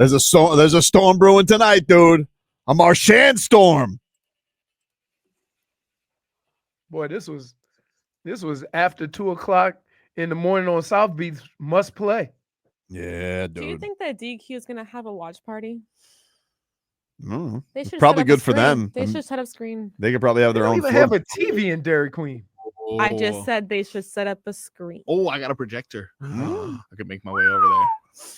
There's a storm brewing tonight, dude. A Marchand storm. Boy, this was after 2:00 in the morning on South Beach. Must play. Yeah, dude. Do you think that DQ is gonna have a watch party? They should probably set up a good for screen. them. They should set up screen. They could probably have They their don't own even floor. have a TV in Dairy Queen. I just said they should set up a screen. Oh, I got a projector. I could make my way over there.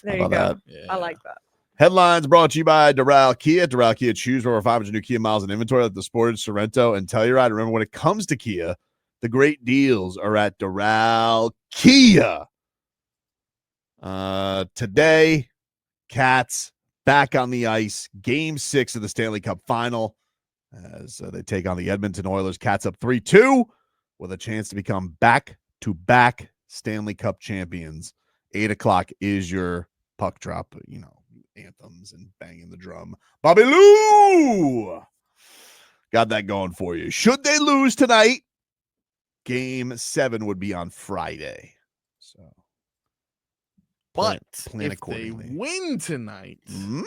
There How you go. about Yeah. I like that. Headlines brought to you by Durant Kia. Durant Kia, choose over 500 new Kia miles in inventory at the Sportage, Sorrento, and Telluride. Remember, when it comes to Kia, the great deals are at Durant Kia. Today, Cats back on the ice. Game 6 of the Stanley Cup final as they take on the Edmonton Oilers. Cats up 3-2 with a chance to become back-to-back Stanley Cup champions. 8 o'clock is your puck drop, anthems and banging the drum. Bobby Lou got that going for you. Should they lose tonight, Game 7 would be on Friday. So, But plan if accordingly. they win tonight, when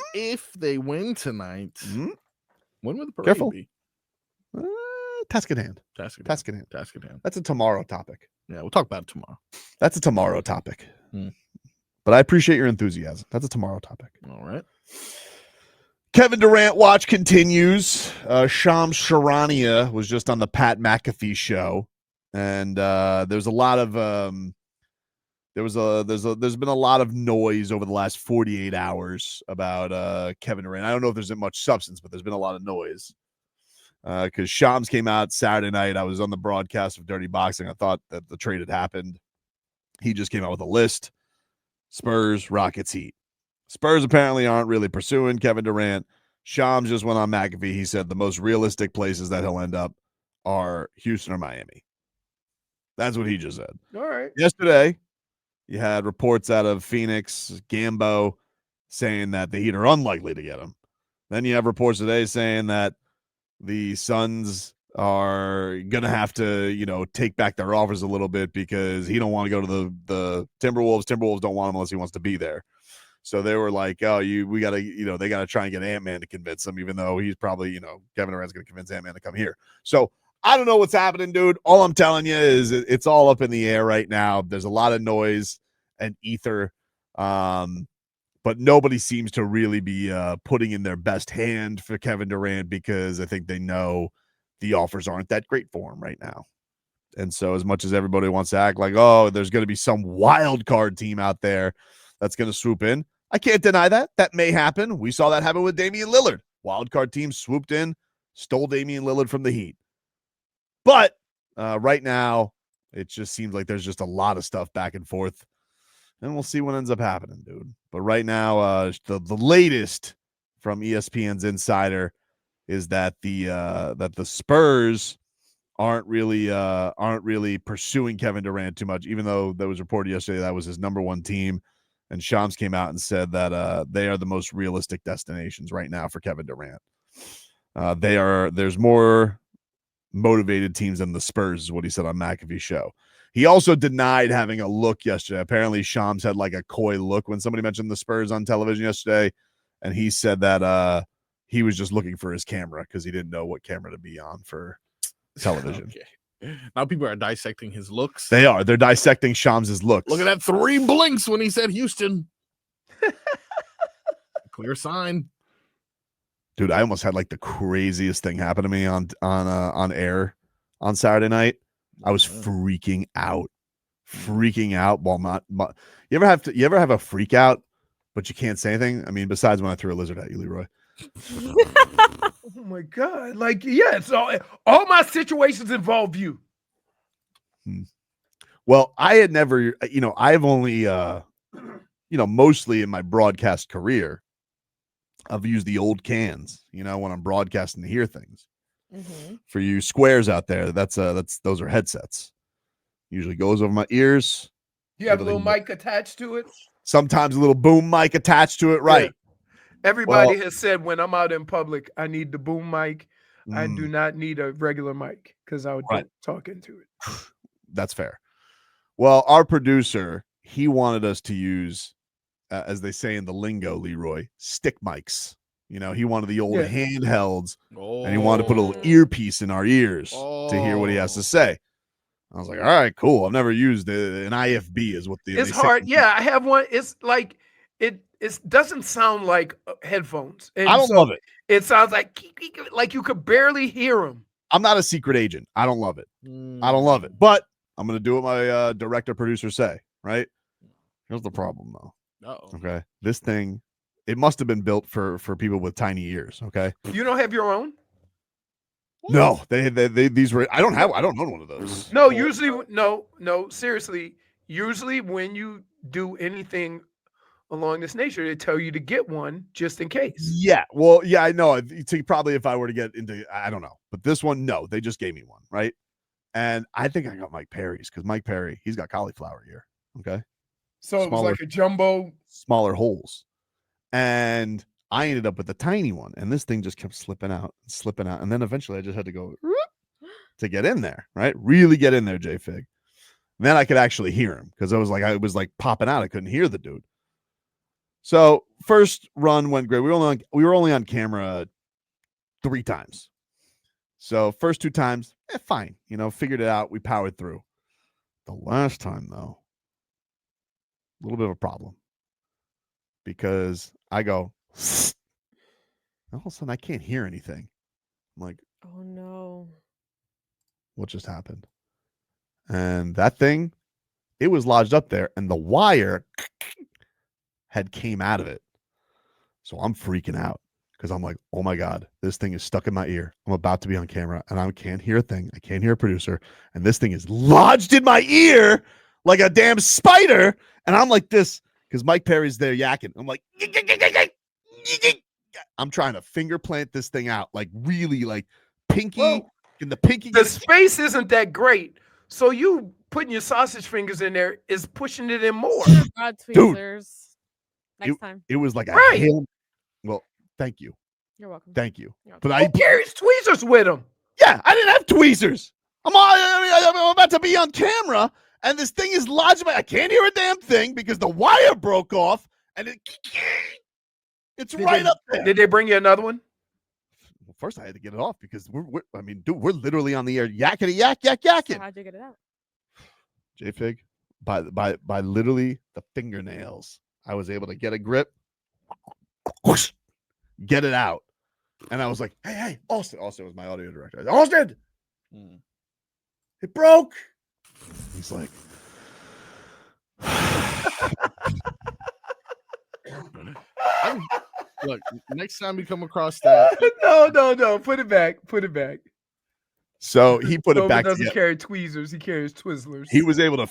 would the parade Careful. be? Task at hand. Task at Task hand. at hand. Task at hand. That's a tomorrow topic. Yeah, we'll talk about it tomorrow. That's a tomorrow topic. Hmm. But I appreciate your enthusiasm. That's a tomorrow topic. All right. Kevin Durant watch continues. Shams Charania was just on the Pat McAfee show, and there's a lot of there's been a lot of noise over the last 48 hours about Kevin Durant. I don't know if there's much substance, but there's been a lot of noise. Because Shams came out Saturday night. I was on the broadcast of Dirty Boxing. I thought that the trade had happened. He just came out with a list. Spurs, Rockets, Heat. Spurs apparently aren't really pursuing Kevin Durant. Shams just went on McAfee. He said the most realistic places that he'll end up are Houston or Miami. That's what he just said. All right. Yesterday, you had reports out of Phoenix, Gambo, saying that the Heat are unlikely to get him. Then you have reports today saying that the Suns are going to have to, take back their offers a little bit because he don't want to go to the Timberwolves. Timberwolves don't want him unless he wants to be there. So they were like, we got to, they got to try and get Ant-Man to convince him, even though he's probably, Kevin Durant's going to convince Ant-Man to come here. So I don't know what's happening, dude. All I'm telling you is it's all up in the air right now. There's a lot of noise and ether. But nobody seems to really be putting in their best hand for Kevin Durant because I think they know the offers aren't that great for him right now. And so as much as everybody wants to act like, there's going to be some wild card team out there that's going to swoop in, I can't deny that. That may happen. We saw that happen with Damian Lillard. Wild card team swooped in, stole Damian Lillard from the Heat. But right now, it just seems like there's just a lot of stuff back and forth. And we'll see what ends up happening, dude. But right now, the latest from ESPN's insider is that the Spurs aren't really pursuing Kevin Durant too much, even though there was reported yesterday that was his number one team. And Shams came out and said that they are the most realistic destinations right now for Kevin Durant. There's more motivated teams than the Spurs, is what he said on McAfee's show. He also denied having a look yesterday. Apparently, Shams had like a coy look when somebody mentioned the Spurs on television yesterday, and he said that he was just looking for his camera because he didn't know what camera to be on for television. Okay. Now people are dissecting his looks. They are. They're dissecting Shams's looks. Look at that 3 blinks when he said Houston. Clear sign. Dude, I almost had like the craziest thing happen to me on air on Saturday night. I was freaking out. While you ever have a freak out, but you can't say anything? I mean, besides when I threw a lizard at you, Leroy. Oh my God. Like, yes, all my situations involve you. Well, I had never, I've only, mostly in my broadcast career, I've used the old cans, when I'm broadcasting to hear things. Mm-hmm. For you squares out there, those are headsets. Usually goes over my ears. You have a little mic attached to it? Sometimes a little boom mic attached to it, right? Yeah. Everybody has said when I'm out in public, I need the boom mic. I do Mm, not need a regular mic because I would talk into it. that's fair. Well, our producer, he wanted us to use as they say in the lingo, Leroy, stick mics. You know, he wanted the old Yeah. handhelds, Oh. and he wanted to put a little earpiece in our ears to hear what he has to say. I was like, all right, cool. I've never used an IFB, is what they It's say. hard. Yeah, I have one. It's like it doesn't sound like headphones. And I don't love it. It sounds like you could barely hear them. I'm not a secret agent. I don't love it. I don't love it. But I'm going to do what my director producer say, right? Here's the problem, though. Uh-oh. Okay. This thing, it must have been built for people with tiny ears. Okay. You don't have your own? No, they these were. I don't own one of those. No, usually no. Seriously, usually when you do anything along this nature, they tell you to get one just in case. Yeah. Well, yeah, I know. Probably if I were to get into, I don't know. But this one, no, they just gave me one, right? And I think I got Mike Perry's because Mike Perry, he's got cauliflower ear. Okay. So it was like a jumbo. Smaller holes. And I ended up with the tiny one, and this thing just kept slipping out. And then eventually I just had to go to get in there, right? Really get in there, J-Fig. Then I could actually hear him because I was like popping out. I couldn't hear the dude. So first run went great. We were only on camera 3 times. So first 2 times, fine. You know, figured it out. We powered through. The last time, though, a little bit of a problem. Because I go, all of a sudden I can't hear anything. I'm like, Oh no. what just happened? And that thing, it was lodged up there, and the wire had came out of it. So I'm freaking out because I'm like, oh my God, this thing is stuck in my ear. I'm about to be on camera, and I can't hear a thing. I can't hear a producer, and this thing is lodged in my ear like a damn spider. And I'm like this because Mike Perry's there yakking. I'm like, I'm trying to finger plant this thing out, like really, like pinky. Well, in the pinky. The space isn't that great, so you putting your sausage fingers in there is pushing it in more. God, tweezers. Next time. It was like a Right. hail. Well, thank you. You're welcome. Thank you. You're But Who carries tweezers with him? yeah, I didn't have tweezers. I'm about to be on camera, and this thing is lodged. I can't hear a damn thing because the wire broke off, and it's right up there. Did they bring you another one? Well, first I had to get it off because we're literally on the air yakety yak yak yakking. So how'd you get it out? J-Fig, by literally the fingernails, I was able to get a grip, whoosh, get it out. And I was like, hey, Austin. Austin was my audio director. I said, Austin, it broke. He's like, Look, next time we come across that, No. Put it back. so he put it Roman back doesn't together. carry tweezers. He carries Twizzlers. He was able to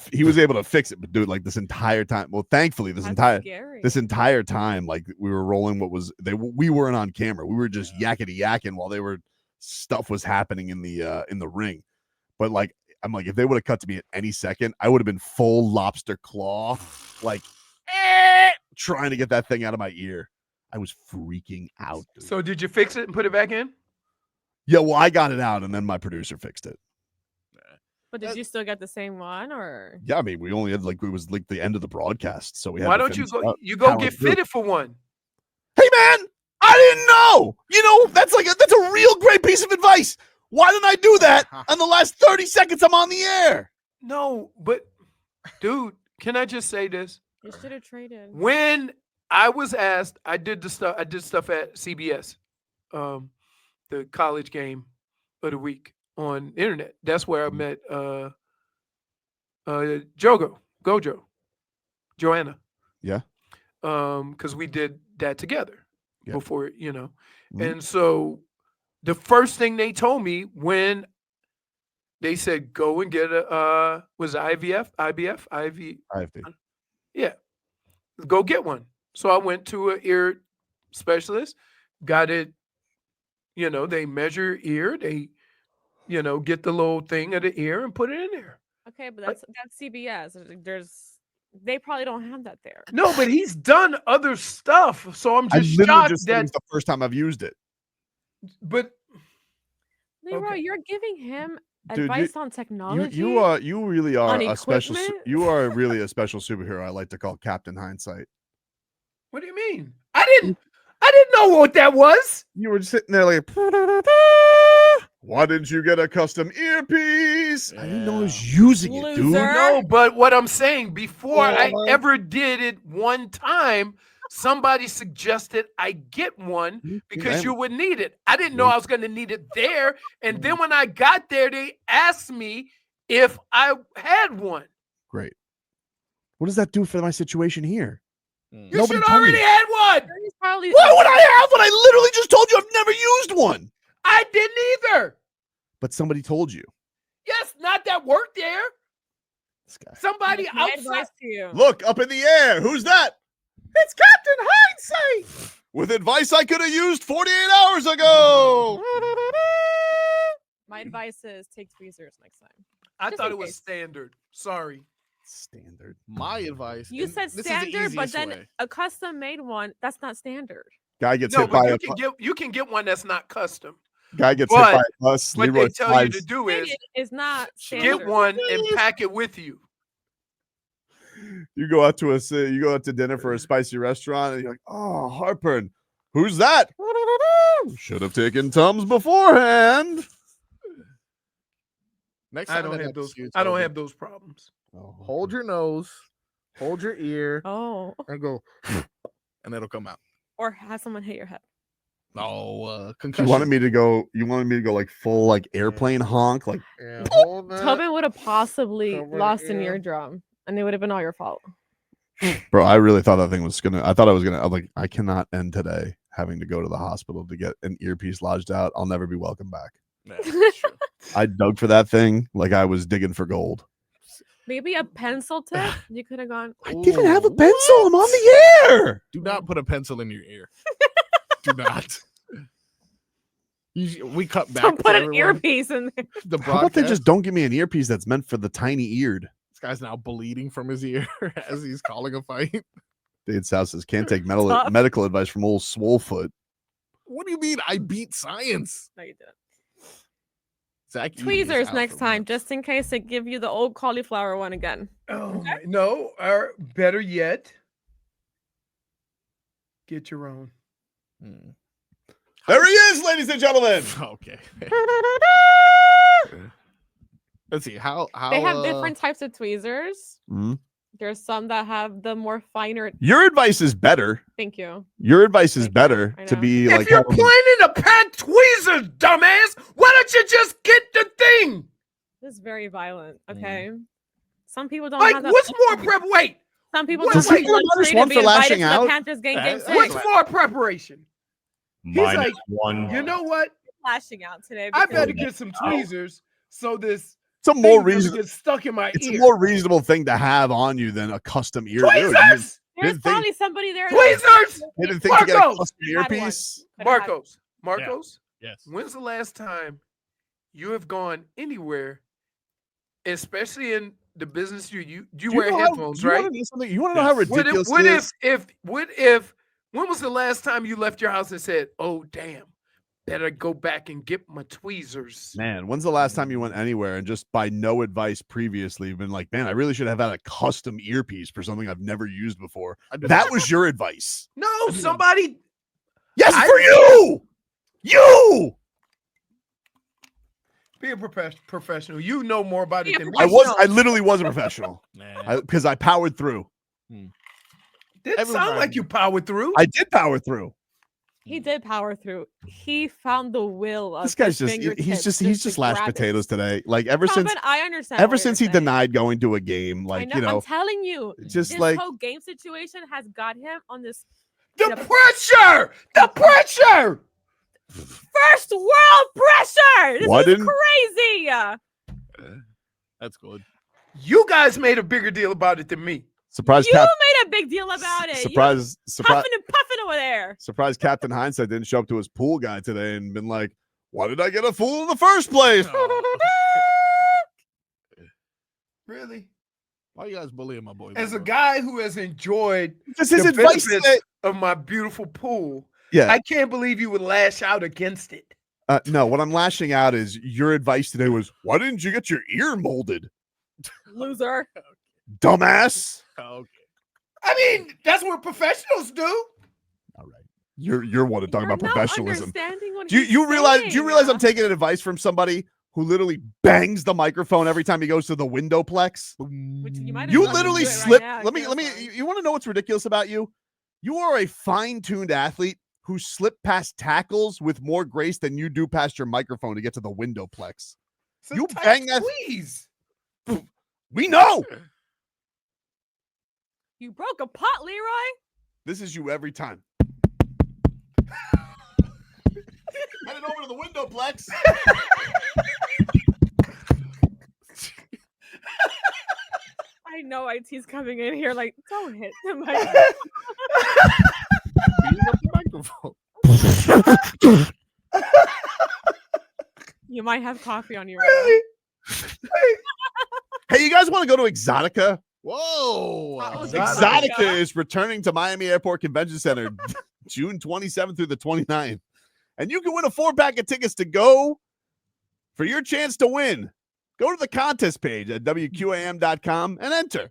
fix it, but dude, like this entire time. Well, thankfully, this entire time, like we were rolling. We weren't on camera. We were just yakety yakking while stuff was happening in the ring. But like, I'm like, if they would have cut to me at any second, I would have been full lobster claw, like trying to get that thing out of my ear. I was freaking out. Dude. So did you fix it and put it back in? Yeah, well, I got it out, and then my producer fixed it. But did you still get the same one, or? Yeah, I mean, we only had it was like the end of the broadcast, so we had. Why to don't you finish go? up. You go How get it do. fitted for one. Hey man, I didn't know. You know, that's a real great piece of advice. Why didn't I do that on the last 30 seconds I'm on the air? No, but dude, can I just say this? You should have traded. When I was asked, I did stuff at CBS, the college game of the week on the internet. That's where I met Joanna. Yeah. Because we did that together before, Mhm. And so the first thing they told me when they said go and get was it IVF? Yeah. Go get one. So I went to an ear specialist, got it, they measure ear, they, get the little thing of the ear and put it in there. Okay, but that's CBS. They probably don't have that there. No, but he's done other stuff. So I'm I just literally shocked just said it that, was the first time I've used it. but Leroy, Okay. you're giving him Dude, advice on technology. You really are On a special. equipment? You are really a special superhero. I like to call Captain Hindsight. What do you mean? I didn't know what that was. You were sitting there like, why didn't you get a custom earpiece? I didn't know I was using it, dude. Loser. No, but what I'm saying, before I Oh. ever did it one time, somebody suggested I get one because you would need it. I didn't know I was going to need it there. And then when I got there, they asked me if I had one. Great. What does that do for my situation here? You Nobody should told me. already had one. He's probably Why would I have one? I literally just told you I've never used one. I didn't either. But somebody told you. Yes, not that worked there. This guy. Somebody my outside. advice to you. Look up in the air. Who's that? It's Captain Hindsight. With advice I could have used 48 hours ago. My advice is take tweezers next time. I Just thought in it was case. standard. Sorry. Standard. My advice. You and said this is the standard, but easiest then way. a custom made one, that's not standard. Guy gets No, hit by but a you can get one that's not custom. guy gets hit by a bus. What Leroy they tell you to slides. do is It is not standard. get one and pack it with you. You go out to dinner for a spicy restaurant and you're like, oh, heartburn. Who's that? Should have taken Tums beforehand. Next I time don't that have those. happens to you, I don't Toby, have those problems. Hold your nose, hold your ear, Oh, and go, and it'll come out. or have someone hit your head. No, You concussion. wanted me to go like full like airplane honk, like Yeah, hold that. Tobin would have possibly Cover lost an ear. eardrum, and it would have been all your fault. bro, I really thought that thing was gonna. I thought I was gonna. I'm like, I cannot end today having to go to the hospital to get an earpiece lodged out. I'll never be welcome back. Yeah, that's true. I dug for that thing like I was digging for gold. Maybe a pencil tip. You could have gone. I didn't have a Ooh, pencil. I'm on the air. Do not put a pencil in your ear. Do not. We cut back. Don't for put an everyone. earpiece in there. The How about they broadcast. just don't give me an earpiece that's meant for the tiny eared? This guy's now bleeding from his ear as he's calling a fight. David South says can't take Tough. medical advice from old Swolefoot. What do you mean? I beat science. No, you didn't. Zach Edey is Tweezers out next for time, months. just in case they give you the old cauliflower one again. Oh no, or better yet, get your own. Hmm. There he is, ladies and gentlemen. Okay. Let's see how They have different types of tweezers. Mhm. There's some that have the more finer. Your advice is better. Thank you. Your advice is Thank you. better I to know. be If like you're having- planning to pack tweezers, dumbass, why don't you just get the thing? This is very violent. Okay. Some people don't Like, have that. what's more luxury. prep? Wait, Some people Does don't have he the get a minus luxury one to for be invited lashing to out? the Panthers game game That's six. what's more preparation? Minus like, one. You know what? Lashing out today. I because- better get some tweezers so this it's a thing more doesn't reasonable. get stuck in my It's ear. a more reasonable thing to have on you than a custom ear. Dude, tweezers, There's didn't think- probably somebody there. tweezers. you didn't think to get a Marcos! custom Had one. earpiece? Marcos, Yes. when's the last time you have gone anywhere, especially in the business you wear headphones, right? You want to know how What ridiculous if, it what is? if when was the last time you left your house and said, "Oh damn, better go back and get my tweezers"? Man, when's the last time you went anywhere and just by no advice previously been like, man, I really should have had a custom earpiece for something I've never used before? I do That was your advice. No, somebody. Yes, I- for you. You. Be a professional. You know more about it Be a than me. I literally was a professional because I powered through. Didn't sound everybody- like you powered through. I did power through. He did power through. He found the will of This guy's his he's fingertips just to lashed grab it. potatoes today. Like ever Tobin, since I understand. ever what since you're he saying. denied going to a game, I like know, you know, I'm telling you, just this like whole game situation has got him on this the Yeah. pressure. The pressure. first world pressure. This Why is didn't- crazy. That's good. You guys made a bigger deal about it than me. surprise You cap, made a big deal about it. surprise You puffing and puffing over there. surprise Captain Hindsight didn't show up to his pool guy today and been like, why did I get a fool in the first place? Really? Why you guys bullying my boy? As a bro? guy who has enjoyed Just his the advice benefits today. of my beautiful pool, Yeah. I can't believe you would lash out against it. No, what I'm lashing out is your advice today was, why didn't you get your ear molded? Loser. Dumbass. Okay. I mean, that's what professionals do. All right. You're one to talk You're about not professionalism. understanding what Do he's you realize I'm saying. taking advice from somebody who literally bangs the microphone every time he goes to the window plex? Which you might as You well just literally do it right slip. now, let me you want to know what's ridiculous about you? You are a fine-tuned athlete who slip past tackles with more grace than you do past your microphone to get to the window plex. It's a You tight bang that- squeeze. We know. You broke a pot, Leroy. This is you every time. Headed over to the window plex. I know IT's coming in here like, don't hit the mic. Beating up the microphone. You might have coffee on you right Hey, you guys want to go to Exotica? Whoa. That was Exotica Exotica. is returning to Miami Airport Convention Center June 27th through the 29th. And you can win a 4-pack of tickets to go for your chance to win. Go to the contest page at WQAM.com and enter.